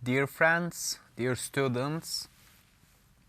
Dear friends, dear students,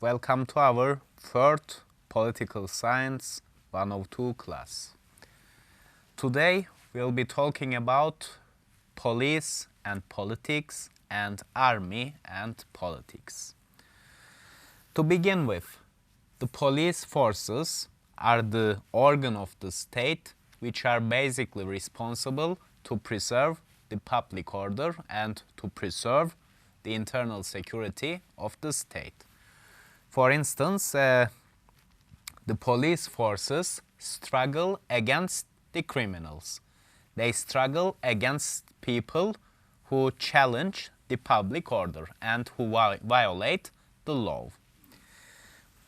welcome to our third Political Science 102 class. Today we'll be talking about police and politics and army and politics. To begin with, the police forces are the organ of the state which are basically responsible to preserve the public order and to preserve the internal security of the state. For instance, the police forces struggle against the criminals. They struggle against people who challenge the public order and who violate the law.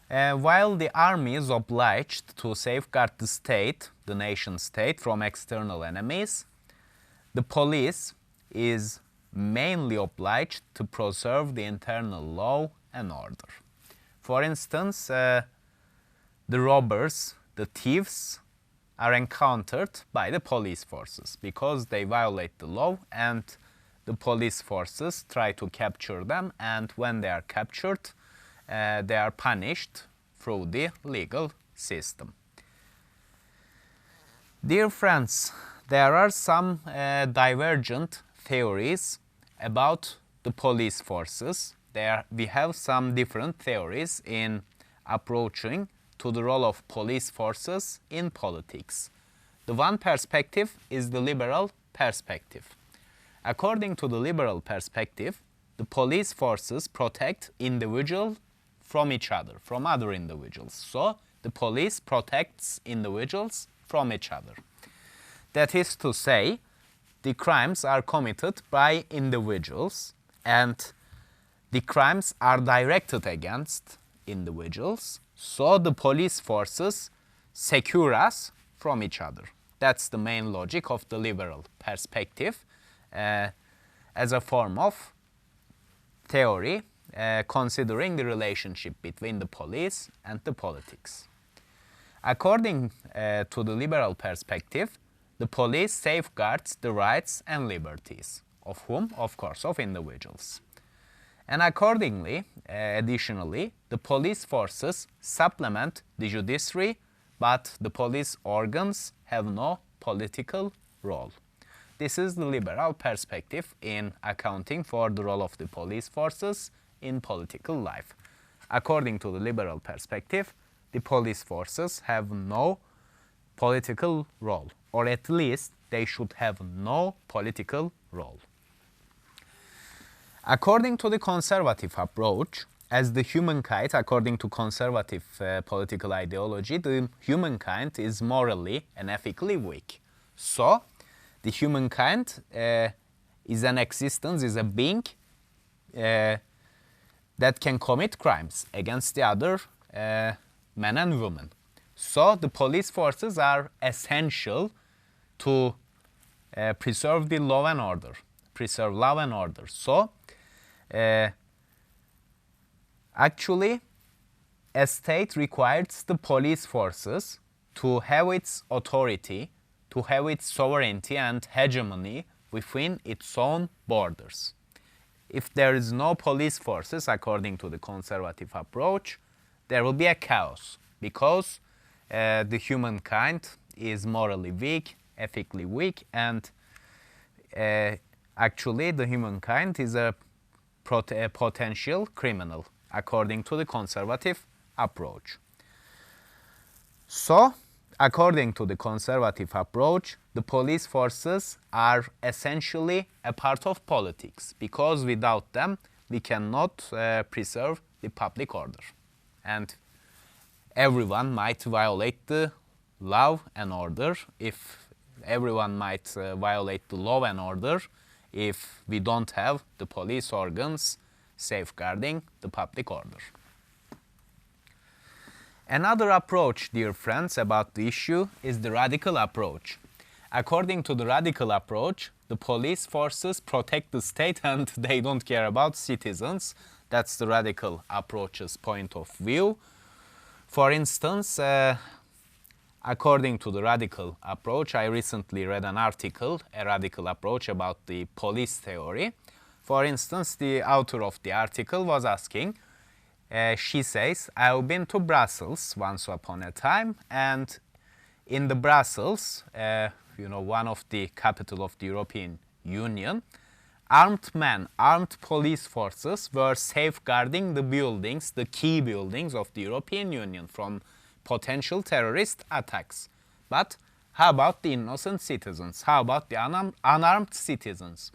While the army is obliged to safeguard the state, the nation state, from external enemies, the police is mainly obliged to preserve the internal law and order. For instance, the robbers, the thieves, are encountered by the police forces because they violate the law, and the police forces try to capture them, and when they are captured, they are punished through the legal system. Dear friends, there are some divergent theories about the police forces. We have some different theories in approaching to the role of police forces in politics. The one perspective is the liberal perspective. According to the liberal perspective, the police forces protect individuals from each other, from other individuals. So the police protects individuals from each other. That is to say, the crimes are committed by individuals and the crimes are directed against individuals. So the police forces secure us from each other. That's the main logic of the liberal perspective as a form of theory considering the relationship between the police and the politics. According to the liberal perspective, the police safeguards the rights and liberties of whom? Of course, of individuals. And accordingly, additionally, the police forces supplement the judiciary, but the police organs have no political role. This is the liberal perspective in accounting for the role of the police forces in political life. According to the liberal perspective, the police forces have no political role, or at least they should have no political role. According to the conservative approach, as the humankind, according to conservative political ideology, the humankind is morally and ethically weak. So, the humankind is an existence, is a being that can commit crimes against the other men and women. So the police forces are essential to preserve the law and order, preserve law and order. So actually, a state requires the police forces to have its authority, to have its sovereignty and hegemony within its own borders. If there is no police forces, according to the conservative approach, there will be a chaos because the humankind is morally weak, ethically weak, and actually the humankind is a potential criminal, according to the conservative approach. So, according to the conservative approach, the police forces are essentially a part of politics because without them we cannot preserve the public order. And everyone might violate the law and order if everyone might violate the law and order if we don't have the police organs safeguarding the public order. Another approach, dear friends, about the issue is the radical approach. According to the radical approach, the police forces protect the state and they don't care about citizens. That's the radical approach's point of view. For instance, according to the radical approach, I recently read an article, a radical approach about the police theory. For instance, the author of the article was asking, she says, I've been to Brussels once upon a time, and in the Brussels, one of the capital of the European Union, armed police forces were safeguarding the buildings, the key buildings of the European Union from potential terrorist attacks. But how about the innocent citizens? How about the unarmed citizens?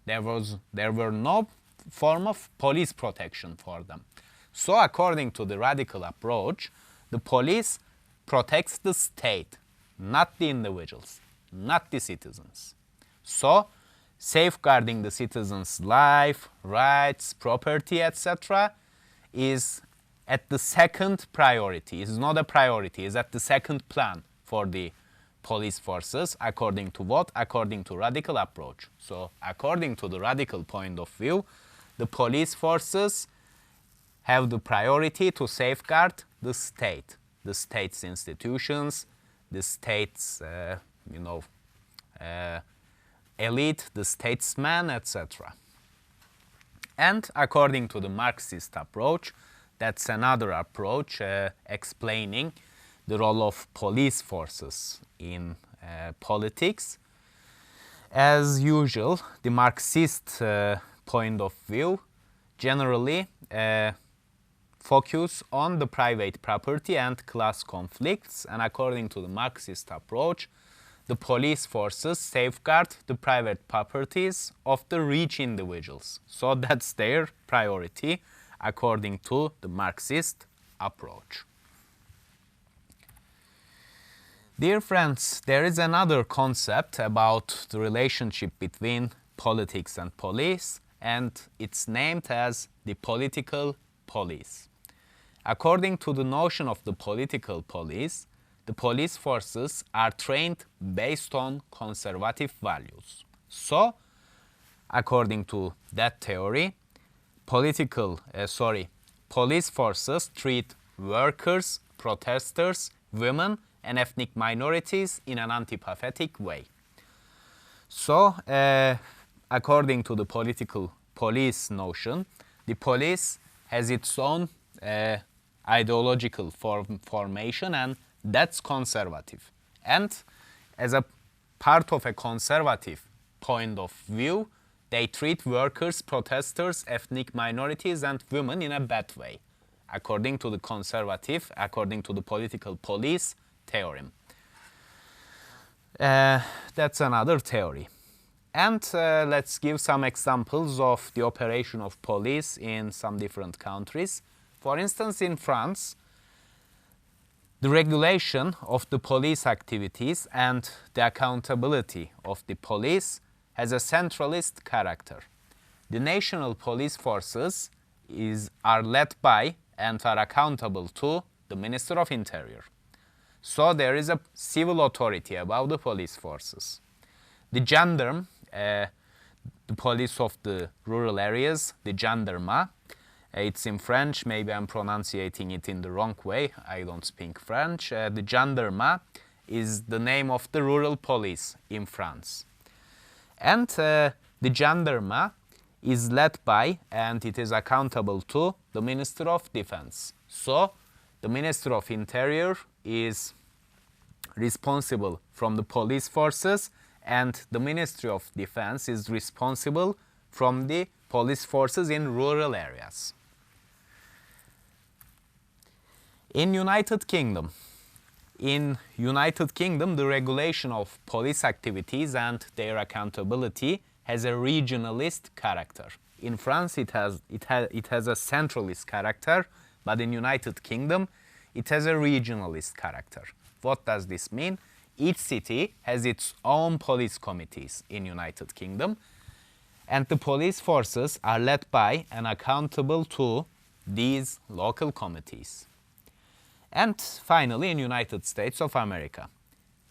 There were no form of police protection for them. So according to the radical approach, the police protects the state, not the individuals, not the citizens. So safeguarding the citizens' life, rights, property, etc. is at the second priority. It's not a priority, it's at the second plan for the police forces. According to what? According to radical approach. So according to the radical point of view, the police forces have the priority to safeguard the state, the state's institutions, the state's, elite, the statesman, etc. And according to the Marxist approach, that's another approach explaining the role of police forces in politics. As usual, the Marxist point of view generally focus on the private property and class conflicts, and according to the Marxist approach, the police forces safeguard the private properties of the rich individuals. So that's their priority according to the Marxist approach. Dear friends, there is another concept about the relationship between politics and police, and it's named as the political police. According to the notion of the political police, the police forces are trained based on conservative values. So, according to that theory, police forces treat workers, protesters, women, and ethnic minorities in an antipathetic way. So, according to the political police notion, the police has its own ideological formation, and that's conservative. And as a part of a conservative point of view, they treat workers, protesters, ethnic minorities, and women in a bad way, according to the political police theorem. That's another theory. And let's give some examples of the operation of police in some different countries. For instance, in France, the regulation of the police activities and the accountability of the police has a centralist character. The national police forces are led by and are accountable to the Minister of Interior. So there is a civil authority above the police forces. The gendarme, the police of the rural areas, the gendarme, it's in French, maybe I'm pronouncing it in the wrong way, I don't speak French. The gendarme is the name of the rural police in France. And the gendarme is led by and it is accountable to the Minister of Defense. So the Minister of Interior is responsible from the police forces, and the Ministry of Defense is responsible from the police forces in rural areas. In United Kingdom, the regulation of police activities and their accountability has a regionalist character. In France, it has a centralist character, but in United Kingdom, it has a regionalist character. What does this mean? Each city has its own police committees in United Kingdom, and the police forces are led by and accountable to these local committees. And finally, in United States of America.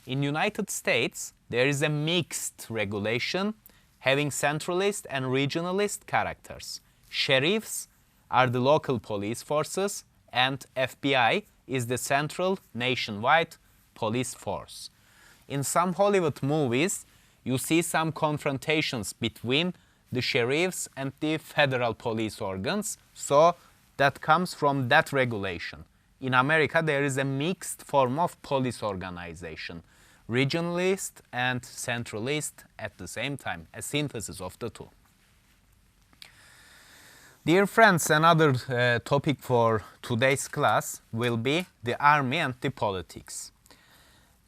In United States, there is a mixed regulation having centralist and regionalist characters. Sheriffs are the local police forces, and FBI is the central nationwide police force. In some Hollywood movies, you see some confrontations between the sheriffs and the federal police organs. So that comes from that regulation. In America, there is a mixed form of police organization, regionalist and centralist at the same time, a synthesis of the two. Dear friends, another topic for today's class will be the army and the politics.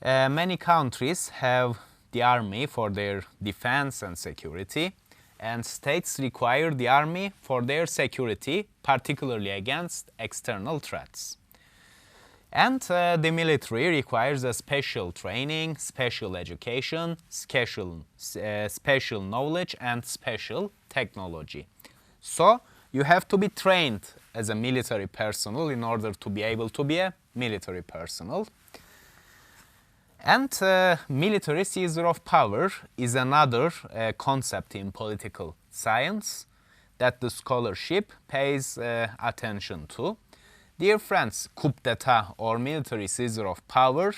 Many countries have the army for their defense and security, and states require the army for their security, particularly against external threats. And the military requires a special training, special education, special knowledge and special technology. So you have to be trained as a military personnel in order to be able to be a military personnel. And military seizure of power is another concept in political science that the scholarship pays attention to. Dear friends, coup d'etat or military seizure of power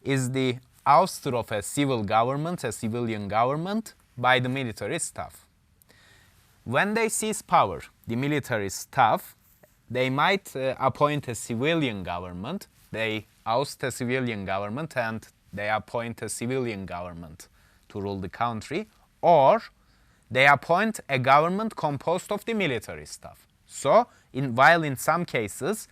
is the ouster of a civil government, a civilian government, by the military staff. When they seize power, the military staff, they might appoint a civilian government. They oust a civilian government and they appoint a civilian government to rule the country, or they appoint a government composed of the military staff. So, while in some cases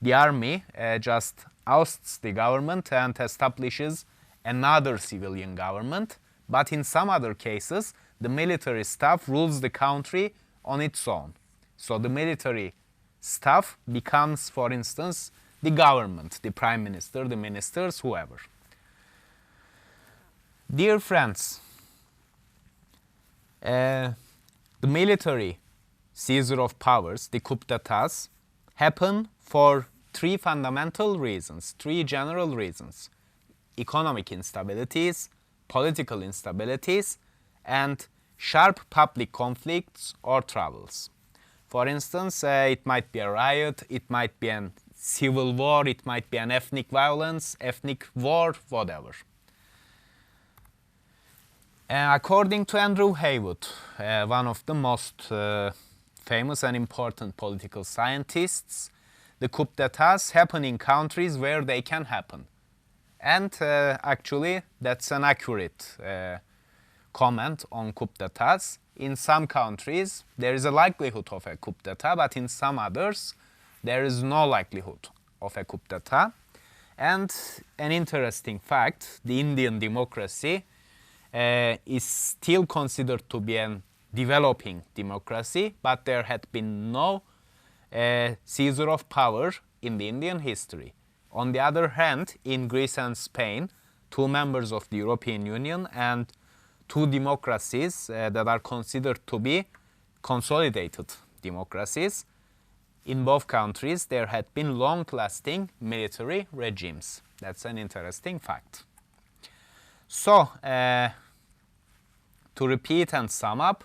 the army just ousts the government and establishes another civilian government, but in some other cases the military staff rules the country on its own. So the military staff becomes, for instance, the government, the prime minister, the ministers, whoever. Dear friends, the military seizure of powers, the coup d'etats, happen for three fundamental reasons, three general reasons: economic instabilities, political instabilities, and sharp public conflicts or troubles. For instance, it might be a riot, it might be a civil war, it might be an ethnic violence, ethnic war, whatever. According to Andrew Haywood, one of the most famous and important political scientists, the coup d'etats happen in countries where they can happen. And actually, that's an accurate comment on coup d'etats. In some countries, there is a likelihood of a coup d'etat, but in some others, there is no likelihood of a coup d'etat. And an interesting fact, the Indian democracy is still considered to be a developing democracy, but there had been no seizure of power in the Indian history. On the other hand, in Greece and Spain, two members of the European Union and two democracies that are considered to be consolidated democracies, in both countries there had been long-lasting military regimes. That's an interesting fact. So, to repeat and sum up,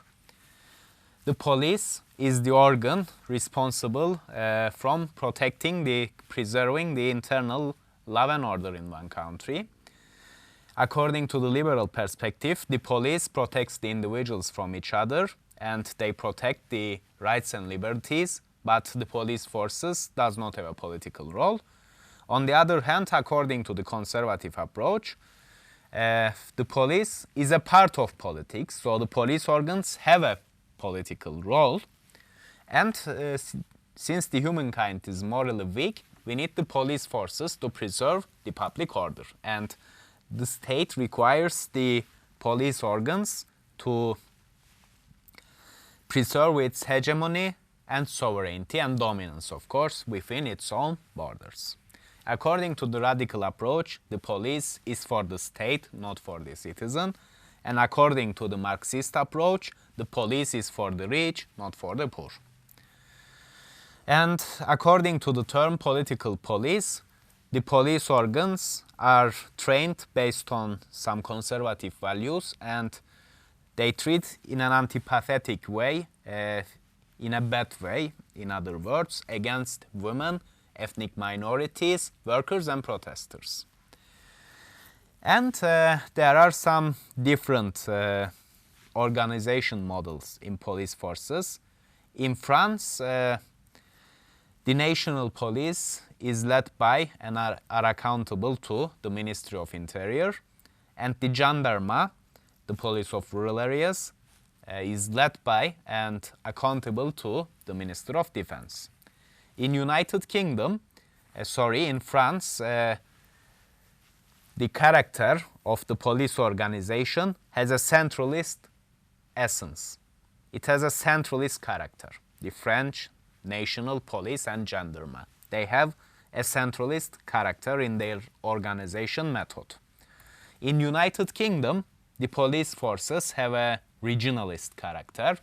the police is the organ responsible from preserving the internal law and order in one country. According to the liberal perspective, the police protects the individuals from each other and they protect the rights and liberties, but the police forces does not have a political role. On the other hand, according to the conservative approach, the police is a part of politics, so the police organs have a political role. And since the humankind is morally weak, we need the police forces to preserve the public order. And the state requires the police organs to preserve its hegemony and sovereignty and dominance, of course, within its own borders. According to the radical approach, the police is for the state, not for the citizen. And according to the Marxist approach, the police is for the rich, not for the poor. And according to the term political police, the police organs are trained based on some conservative values and they treat in an antipathetic way, in a bad way, in other words, against women, ethnic minorities, workers and protesters. And there are some different organization models in police forces. In France, the national police is led by and are accountable to the Ministry of Interior, and the gendarme, the police of rural areas, is led by and accountable to the Minister of Defense. In in France, the character of the police organization has a centralist essence. It has a centralist character. The French national police and gendarme, they have a centralist character in their organization method. In United Kingdom, the police forces have a regionalist character.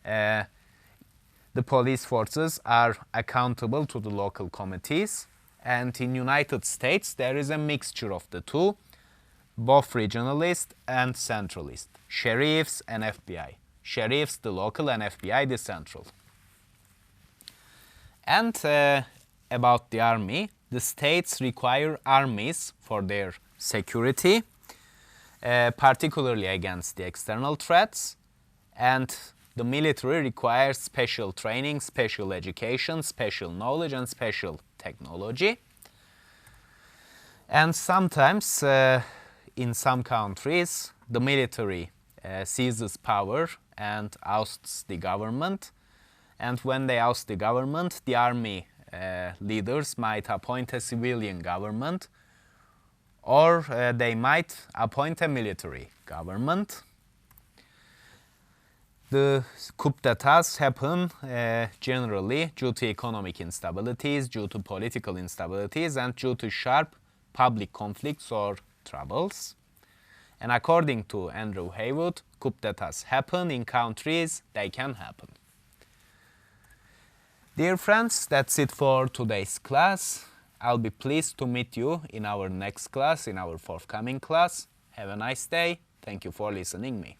The police forces are accountable to the local committees, and in United States there is a mixture of the two, both regionalist and centralist, sheriffs and FBI. Sheriffs the local and FBI the central. And about the army, the states require armies for their security, particularly against the external threats, and the military requires special training, special education, special knowledge, and special technology. And sometimes, in some countries, the military seizes power and ousts the government. And when they oust the government, the army leaders might appoint a civilian government, or they might appoint a military government. The coup d'etats happen generally due to economic instabilities, due to political instabilities, and due to sharp public conflicts or troubles. And according to Andrew Haywood, coup d'etats happen in countries they can happen. Dear friends, that's it for today's class. I'll be pleased to meet you in our next class, in our forthcoming class. Have a nice day. Thank you for listening me.